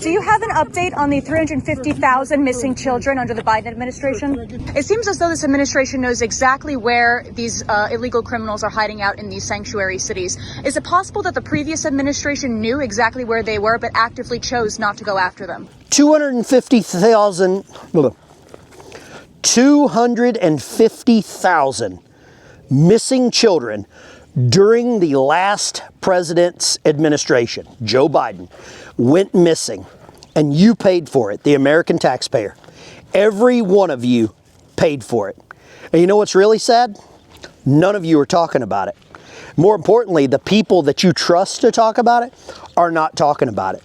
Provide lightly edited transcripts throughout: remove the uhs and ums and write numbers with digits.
Do you have an update on the 350,000 missing children under the Biden administration? It seems as though this administration knows exactly where these illegal criminals are hiding out in these sanctuary cities. Is it possible that the previous administration knew exactly where they were but actively chose not to go after them? 250,000 missing children during the last president's administration, Joe Biden, went missing, and you paid for it, the American taxpayer. Every one of you paid for it. And you know what's really sad? None of you are talking about it. More importantly, the people that you trust to talk about it are not talking about it.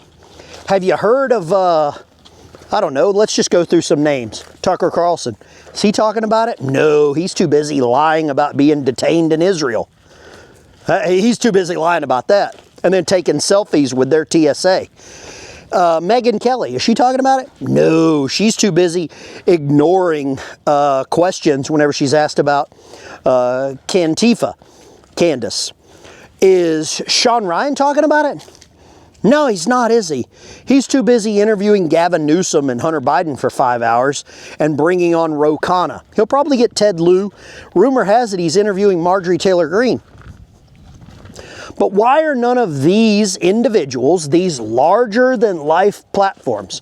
Have you heard of, I don't know, let's just go through some names. Tucker Carlson. Is he talking about it? No, he's too busy lying about being detained in Israel. He's too busy lying about that. And then taking selfies with their TSA. Megyn Kelly, is she talking about it? No, she's too busy ignoring questions whenever she's asked about Candice. Is Sean Ryan talking about it? No, he's not, is he? He's too busy interviewing Gavin Newsom and Hunter Biden for 5 hours and bringing on Ro Khanna. He'll probably get Ted Lieu. Rumor has it he's interviewing Marjorie Taylor Greene. But why are none of these individuals, these larger-than-life platforms,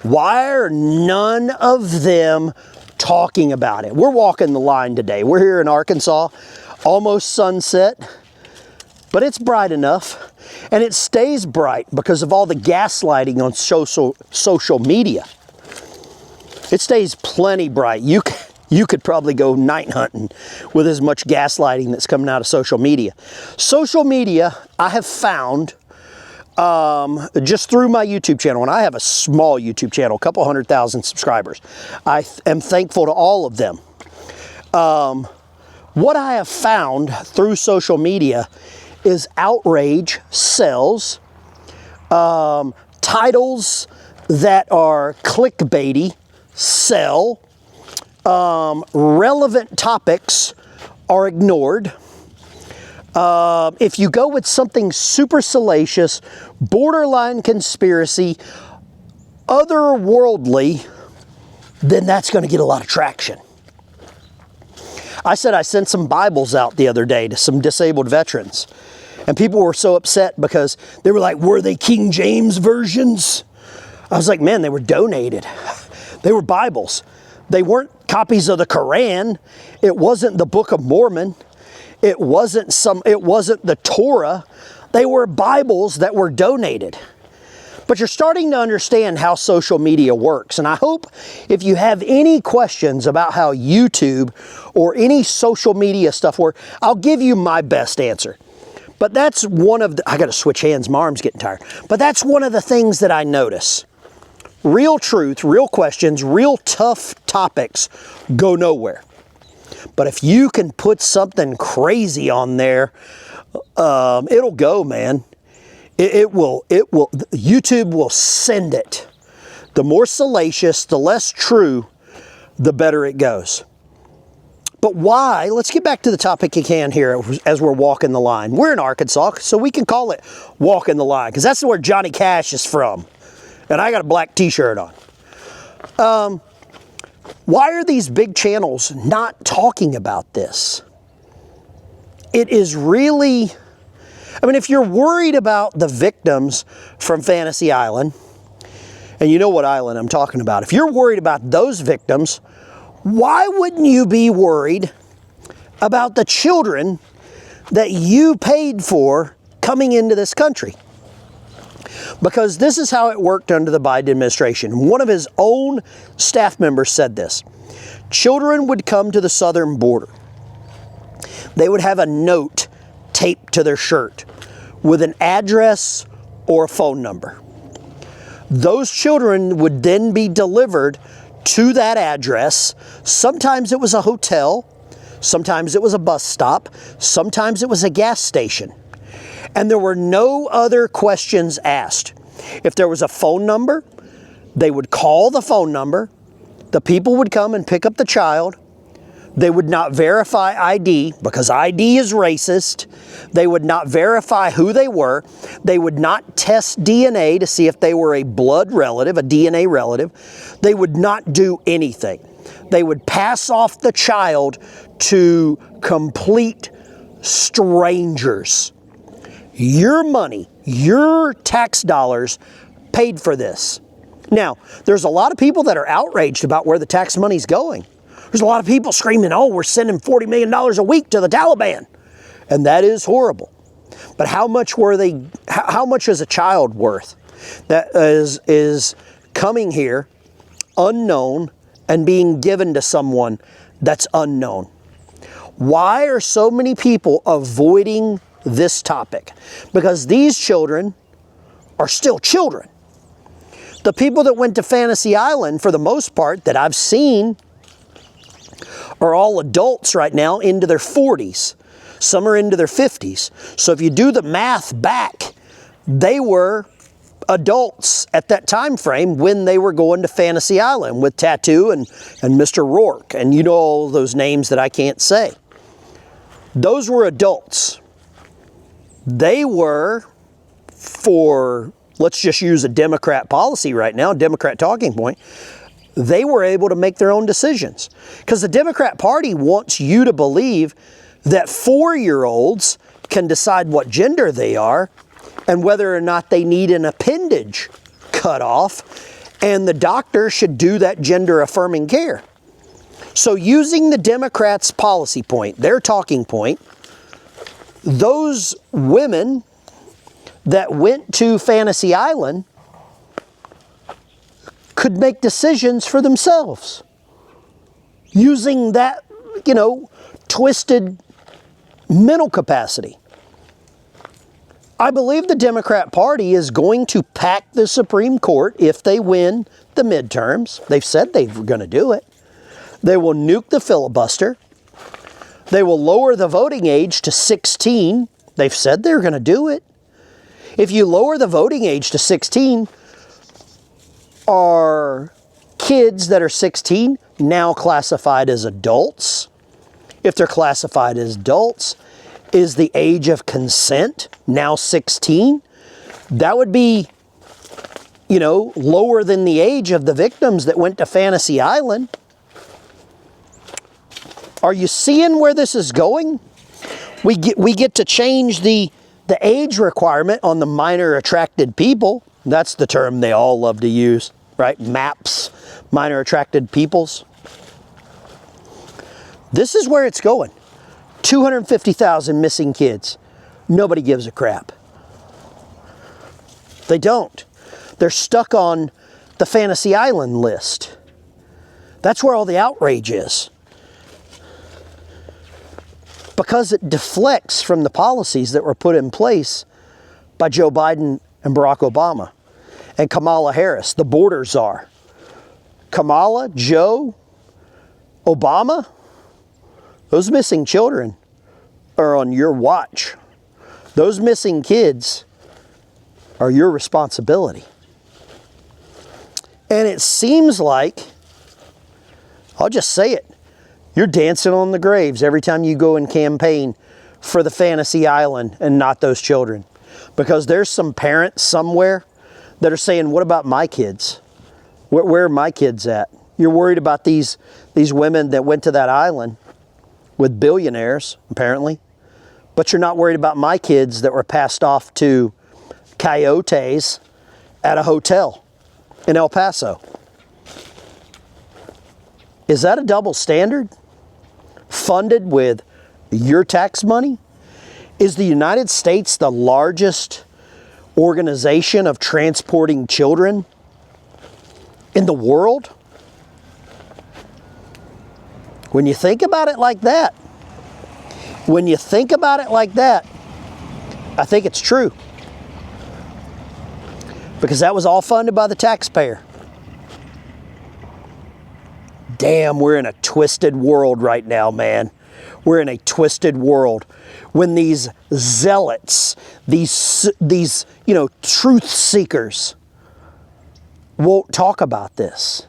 why are none of them talking about it? We're walking the line today. We're here in Arkansas, almost sunset, but it's bright enough, and it stays bright because of all the gaslighting on social media. It stays plenty bright. You could probably go night hunting with as much gaslighting that's coming out of social media. Social media, I have found, just through my YouTube channel, and I have a small YouTube channel, a couple 100,000 subscribers. I am thankful to all of them. What I have found through social media is outrage sells, titles that are clickbaity sell, relevant topics are ignored. If you go with something super salacious, borderline conspiracy, otherworldly, then that's going to get a lot of traction. I said I sent some Bibles out the other day to some disabled veterans. And people were so upset because they were like, were they King James versions? I was like, man, they were donated. They were Bibles. They weren't copies of the Quran. It wasn't the Book of Mormon. It wasn't the Torah. They were Bibles that were donated. But you're starting to understand how social media works. And I hope if you have any questions about how YouTube or any social media stuff works, I'll give you my best answer. But that's one of the, I got to switch hands, my arm's getting tired. But that's one of the things that I notice. Real truth, real questions, real tough topics go nowhere. But if you can put something crazy on there, it'll go, man. It will, YouTube will send it. The more salacious, the less true, the better it goes. But why? Let's get back to the topic again here as we're walking the line. We're in Arkansas, so we can call it walking the line, because that's where Johnny Cash is from. And I got a black t-shirt on. Why are these big channels not talking about this? It is really, I mean, if you're worried about the victims from Fantasy Island, and you know what island I'm talking about, if you're worried about those victims, why wouldn't you be worried about the children that you paid for coming into this country? Because this is how it worked under the Biden administration. One of his own staff members said this. Children would come to the southern border. They would have a note taped to their shirt with an address or a phone number. Those children would then be delivered to that address. Sometimes it was a hotel. Sometimes it was a bus stop. Sometimes it was a gas station. And there were no other questions asked. If there was a phone number, they would call the phone number. The people would come and pick up the child. They would not verify ID because ID is racist. They would not verify who they were. They would not test DNA to see if they were a blood relative, a DNA relative. They would not do anything. They would pass off the child to complete strangers. Your money, your tax dollars paid for this. Now, there's a lot of people that are outraged about where the tax money's going. There's a lot of people screaming, oh, we're sending $40 million a week to the Taliban. And that is horrible. But how much is a child worth that is coming here unknown and being given to someone that's unknown? Why are so many people avoiding this topic? Because these children are still children. The people that went to Fantasy Island, for the most part, that I've seen, are all adults right now into their 40s. Some are into their 50s. So if you do the math back, they were adults at that time frame when they were going to Fantasy Island with Tattoo and Mr. Rourke. And you know all those names that I can't say. Those were adults. They were, for, let's just use a Democrat policy right now, a Democrat talking point, they were able to make their own decisions. Because the Democrat Party wants you to believe that 4-year-olds can decide what gender they are and whether or not they need an appendage cut off, and the doctor should do that gender-affirming care. So using the Democrats' policy point, their talking point, those women that went to Fantasy Island could make decisions for themselves using that, twisted mental capacity. I believe the Democrat Party is going to pack the Supreme Court if they win the midterms. They've said they're going to do it. They will nuke the filibuster. They will lower the voting age to 16. They've said they're going to do it. If you lower the voting age to 16, are kids that are 16 now classified as adults? If they're classified as adults, is the age of consent now 16? That would be, lower than the age of the victims that went to Fantasy Island. Are you seeing where this is going? We get to change the age requirement on the minor attracted people. That's the term they all love to use, right? MAPS, minor attracted peoples. This is where it's going. 250,000 missing kids. Nobody gives a crap. They don't. They're stuck on the Fantasy Island list. That's where all the outrage is. Because it deflects from the policies that were put in place by Joe Biden and Barack Obama and Kamala Harris, the border czar. Kamala, Joe, Obama, those missing children are on your watch. Those missing kids are your responsibility. And it seems like, I'll just say it, you're dancing on the graves every time you go and campaign for the Fantasy Island and not those children. Because there's some parents somewhere that are saying, what about my kids? Where are my kids at? You're worried about these women that went to that island with billionaires, apparently. But you're not worried about my kids that were passed off to coyotes at a hotel in El Paso. Is that a double standard? Funded with your tax money? Is the United States the largest organization of transporting children in the world? When you think about it like that, I think it's true. Because that was all funded by the taxpayer. Damn, we're in a twisted world right now, man. We're in a twisted world. When these zealots, these truth seekers won't talk about this.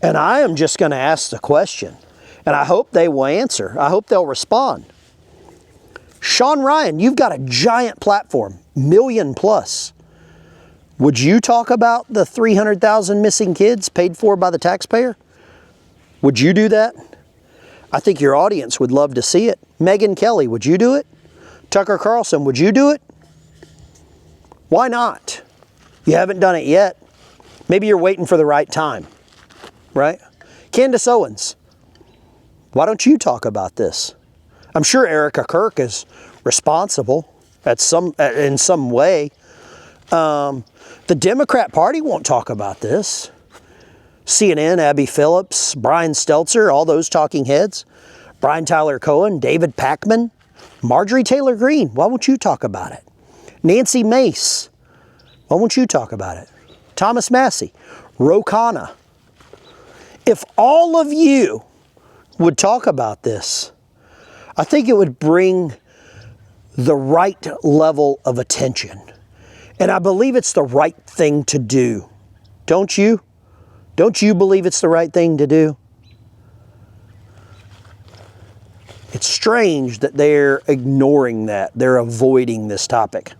And I am just going to ask the question, And I hope they will answer. I hope they'll respond. Sean Ryan, you've got a giant platform, million plus. Would you talk about the 300,000 missing kids paid for by the taxpayer? Would you do that? I think your audience would love to see it. Megyn Kelly, would you do it? Tucker Carlson, would you do it? Why not? You haven't done it yet. Maybe you're waiting for the right time, right? Candace Owens, why don't you talk about this? I'm sure Erica Kirk is responsible in some way. The Democrat Party won't talk about this. CNN, Abby Phillips, Brian Stelter, all those talking heads. Brian Tyler Cohen, David Pakman, Marjorie Taylor Greene, why won't you talk about it? Nancy Mace, why won't you talk about it? Thomas Massey, Ro Khanna. If all of you would talk about this, I think it would bring the right level of attention. And I believe it's the right thing to do. Don't you? Don't you believe it's the right thing to do? It's strange that they're ignoring that. They're avoiding this topic.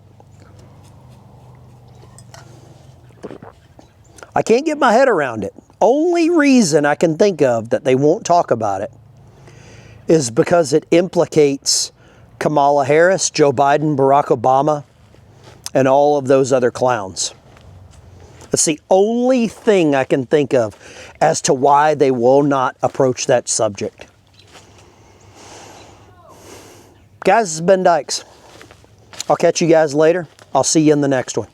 I can't get my head around it. Only reason I can think of that they won't talk about it is because it implicates Kamala Harris, Joe Biden, Barack Obama, and all of those other clowns. That's the only thing I can think of as to why they will not approach that subject. Guys, this has been Dykes. I'll catch you guys later. I'll see you in the next one.